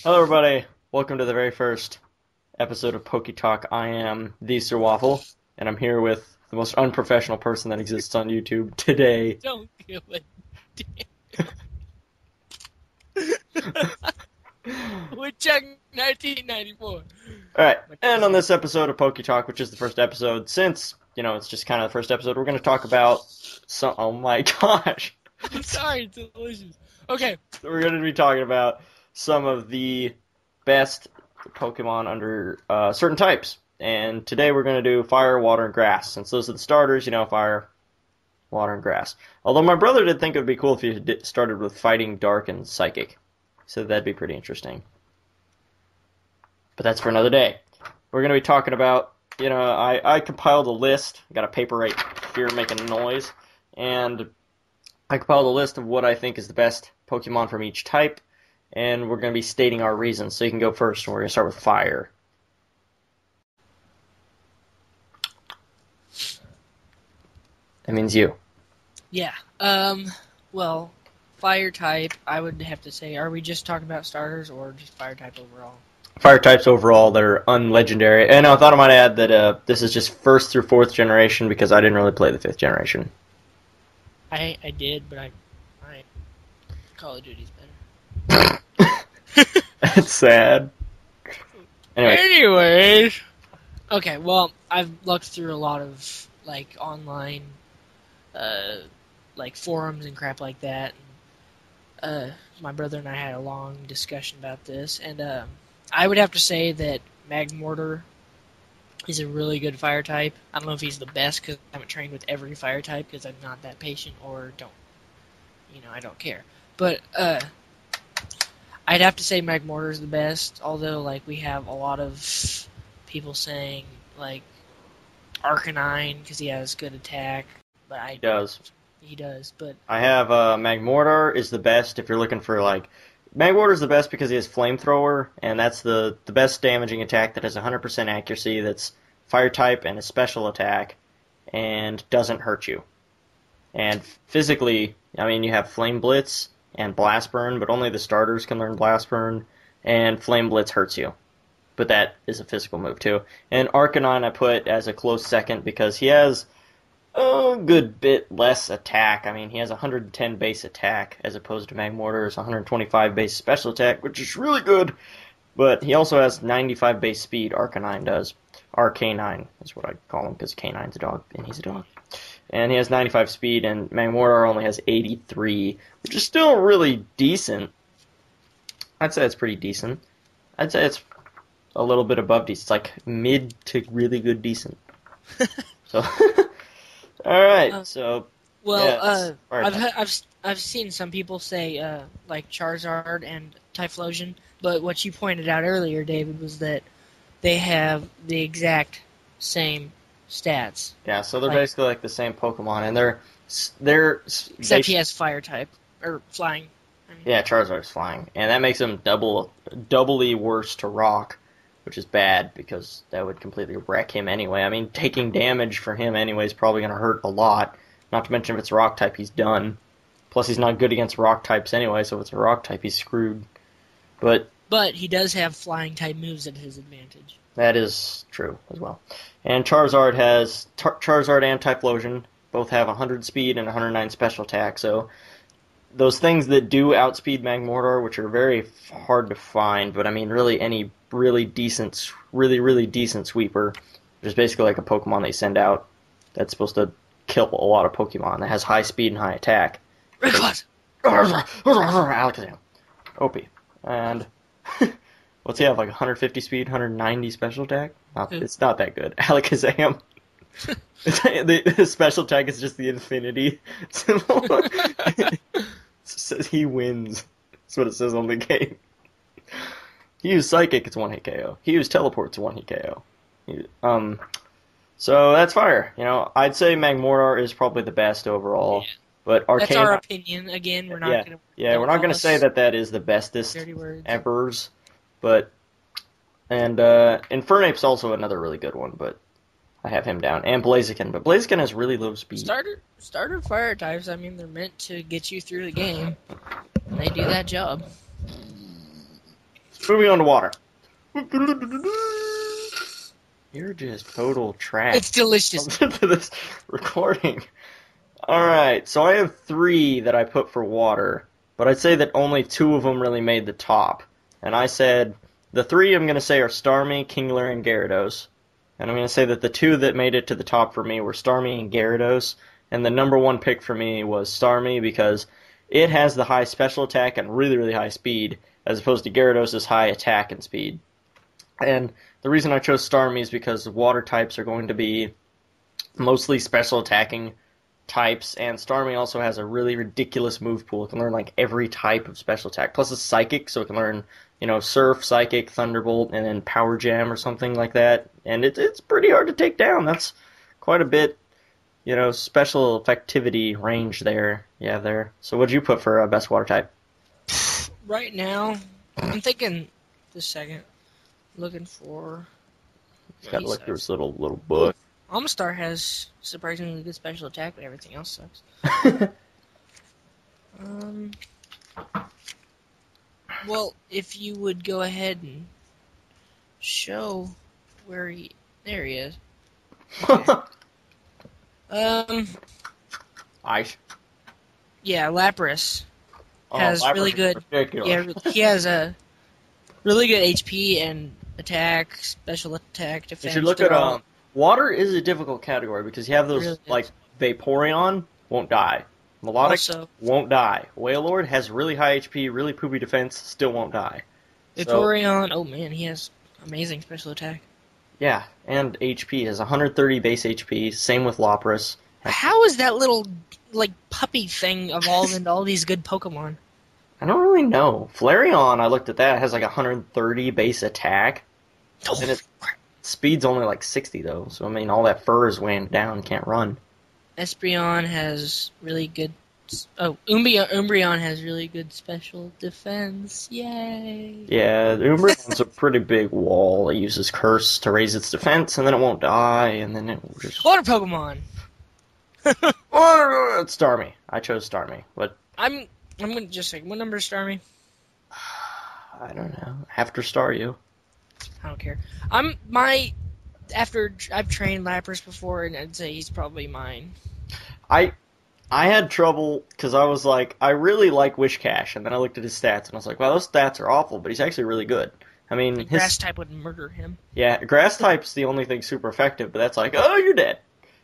Hello, everybody. Welcome to the very first episode of Poketalk. I am the Sir Waffle, and I'm here with the most unprofessional person that exists on YouTube today. Don't give a damn. Woodchuck 1994. All right, and on this episode of Poketalk, which is the first episode, since it's just kind of the first episode, we're going to talk about some. Oh my gosh! I'm sorry, it's delicious. Okay. We're going to be talking about some of the best Pokemon under certain types. And today we're going to do fire, water, and grass. Since those are the starters, fire, water, and grass. Although my brother did think it would be cool if you started with fighting, dark, and psychic. So that'd be pretty interesting. But that's for another day. We're going to be talking about, I compiled a list. I got a paper right here making a noise. And I compiled a list of what I think is the best Pokemon from each type. And we're going to be stating our reasons. So you can go first, and we're going to start with fire. That means you. Yeah. Well, fire type, I would have to say, are we just talking about starters or just fire type overall? Fire types overall that are unlegendary. And I thought I might add that this is just 1st through 4th generation because I didn't really play the 5th generation. I did, but I Call of Duty's better. That's sad. Anyways. Okay, well, I've looked through a lot of, online, forums and crap like that. My brother and I had a long discussion about this, and, I would have to say that Magmortar is a really good fire type. I don't know if he's the best because I haven't trained with every fire type because I'm not that patient or I don't care. But, I'd have to say Magmortar is the best, although, we have a lot of people saying, Arcanine, because he has good attack. But He does. He does, but... I have Magmortar is the best if you're looking for, Magmortar is the best because he has Flamethrower, and that's the best damaging attack that has 100% accuracy, that's fire type and a special attack, and doesn't hurt you. And physically, you have Flame Blitz and Blast Burn, but only the starters can learn Blast Burn, and Flame Blitz hurts you. But that is a physical move, too. And Arcanine I put as a close second because he has a good bit less attack. He has 110 base attack as opposed to Magmortar's 125 base special attack, which is really good. But he also has 95 base speed, Arcanine does. Arcanine is what I call him because Canine's a dog, and he's a dog. And he has 95 speed, and Magmortar only has 83, which is still really decent. I'd say it's pretty decent. I'd say it's a little bit above decent. It's like mid to really good decent. So, all right. So, well, yeah, I've seen some people say Charizard and Typhlosion, but what you pointed out earlier, David, was that they have the exact same stats. Yeah, so they're basically like the same Pokemon, and they're except he has fire type or flying. Yeah, Charizard's flying, and that makes him doubly worse to Rock, which is bad because that would completely wreck him anyway. Taking damage for him anyway is probably going to hurt a lot. Not to mention if it's Rock type, he's done. Plus, he's not good against Rock types anyway, so if it's a Rock type, he's screwed. But he does have flying type moves at his advantage. That is true as well. And Charizard and Typhlosion both have 100 speed and 109 special attack, so those things that do outspeed Magmortar, which are very hard to find, but really any really decent sweeper, which is basically like a Pokemon they send out that's supposed to kill a lot of Pokemon that has high speed and high attack. Alakazam. Opie. And what's he have, 150 speed, 190 special attack? It's not that good. Alakazam. The special attack is just the infinity symbol. It says he wins. That's what it says on the game. He used Psychic, it's 1-hit KO. He used Teleport, it's 1-hit KO. So that's fire. I'd say Magmortar is probably the best overall. Yeah. But Arcane, that's our opinion. Again, we're not going to... Yeah, we're not going to say that is the bestest ever's. But... And Infernape's also another really good one, but I have him down. And Blaziken, but Blaziken has really low speed. Starter fire types, they're meant to get you through the game. And they do that job. Moving on to water. You're just total trash. It's delicious. To this recording. Alright, so I have 3 that I put for water, but I'd say that only 2 of them really made the top. And I said, the 3 I'm going to say are Starmie, Kingler, and Gyarados. And I'm going to say that the 2 that made it to the top for me were Starmie and Gyarados. And the number 1 pick for me was Starmie because it has the high special attack and really, really high speed, as opposed to Gyarados' high attack and speed. And the reason I chose Starmie is because water types are going to be mostly special attacking types, and Starmie also has a really ridiculous move pool. It can learn like every type of special attack. Plus it's psychic, so it can learn, Surf, Psychic, Thunderbolt, and then Power Jam or something like that. And it's pretty hard to take down. That's quite a bit, special effectivity range there. Yeah, there. So what'd you put for best water type? Right now, I'm thinking this second. Looking for. He's got to look through his little book. Amistar has surprisingly good special attack, but everything else sucks. Well, if you would go ahead and show where he... There he is. Okay. Ice. Yeah, Lapras has Lapras really good... ridiculous. Yeah, he has a really good HP and attack, special attack, defense. You should look at... Water is a difficult category because you have those, really like, Vaporeon won't die. Melodic Also, won't die. Wailord has really high HP, really poopy defense, still won't die. Vaporeon, oh man, he has amazing special attack. Yeah, and HP has 130 base HP, same with Lapras. How is that little, like, puppy thing evolved into all these good Pokemon? I don't really know. Flareon, I looked at that, has like 130 base attack. Oh, And its speed's only like 60 though, so I mean all that fur is weighing down, can't run. Espeon has really good... Oh, Umbreon has really good special defense. Yay! Yeah, Umbreon's a pretty big wall. It uses Curse to raise its defense, and then it won't die, and then it will just... Water Pokemon! It's Starmie. I chose Starmie, but... I'm gonna just say, what number is Starmie? I don't know. After Staryu. I don't care. I've trained Lapras before, and I'd say he's probably mine. I had trouble because I was like, I really like Wishcash, and then I looked at his stats, and I was like, wow, those stats are awful, but he's actually really good. I mean, his Grass type would murder him. Yeah, Grass type's the only thing super effective, but that's like, oh, you're dead.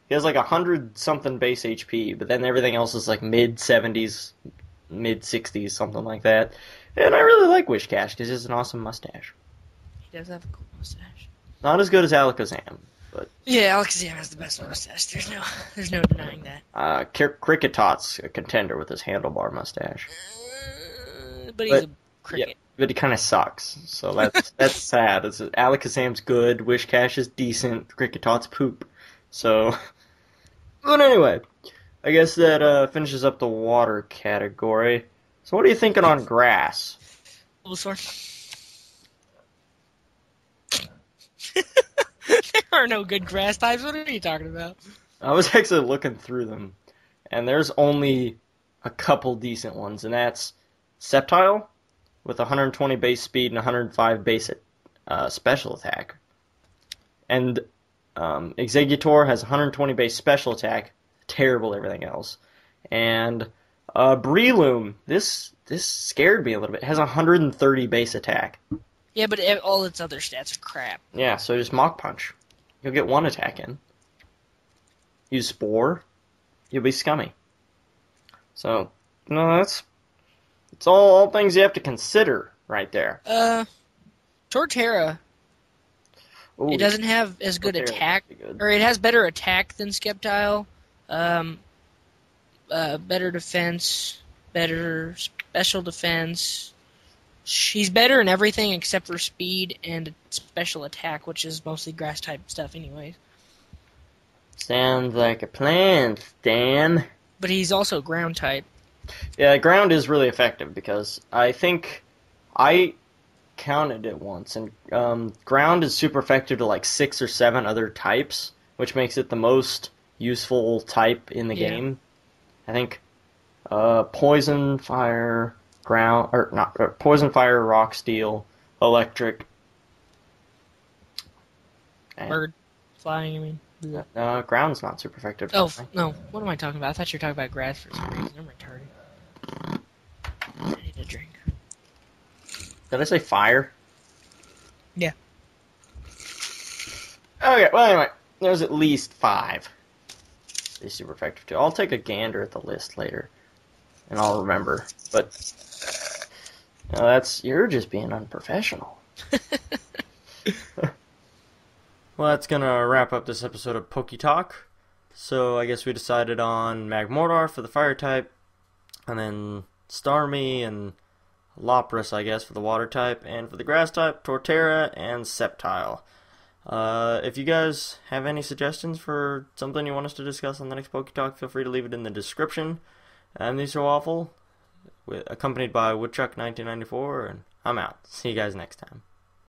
He has like 100-something base HP, but then everything else is like mid-70s, mid-60s, something like that. And I really like Wishcash because he has an awesome mustache. He does have a cool mustache. Not as good as Alakazam, but... Yeah, Alakazam has the best mustache. There's no denying that. Cricketot's a contender with his handlebar mustache. But he's a cricket. Yeah, but he kind of sucks, so that's sad. Alakazam's good, Wishcash is decent, Cricketot's poop. So, but anyway, I guess that finishes up the water category. So what are you thinking on grass? Bulbasaur. There are no good grass types. What are you talking about? I was actually looking through them, and there's only a couple decent ones, and that's Sceptile with 120 base speed and 105 base special attack. And Exeggutor has 120 base special attack, terrible everything else. And Breloom, this scared me a little bit, it has 130 base attack. Yeah, but all its other stats are crap. Yeah, so just Mach Punch. You'll get 1 attack in. Use Spore, you'll be scummy. So, no, it's all things you have to consider right there. Torterra. Ooh, It doesn't have as good Torterra's attack, pretty good. or it has better attack than Sceptile. Better defense, better special defense. She's better in everything except for speed and special attack, which is mostly grass type stuff anyways. Sounds like a plan, Stan. But he's also ground type. Yeah, ground is really effective because I think I counted it once, and ground is super effective to like 6 or 7 other types, which makes it the most useful type in the game. I think poison, fire, ground, or not poison, fire, rock, steel, electric. And, Bird. Flying, I mean. ground's not super effective. Oh, no. What am I talking about? I thought you were talking about grass for some reason. I'm retarded. I need a drink. Did I say fire? Yeah. Okay, well anyway, there's at least 5. They're super effective too. I'll take a gander at the list later, and I'll remember. But you're just being unprofessional. Well, that's gonna wrap up this episode of Poketalk. So I guess we decided on Magmortar for the fire type, and then Starmie and Lapras, I guess, for the water type, and for the grass type, Torterra and Sceptile. If you guys have any suggestions for something you want us to discuss on the next Poketalk, feel free to leave it in the description. I'm These Are Waffle, accompanied by Woodchuck1994, and I'm out. See you guys next time.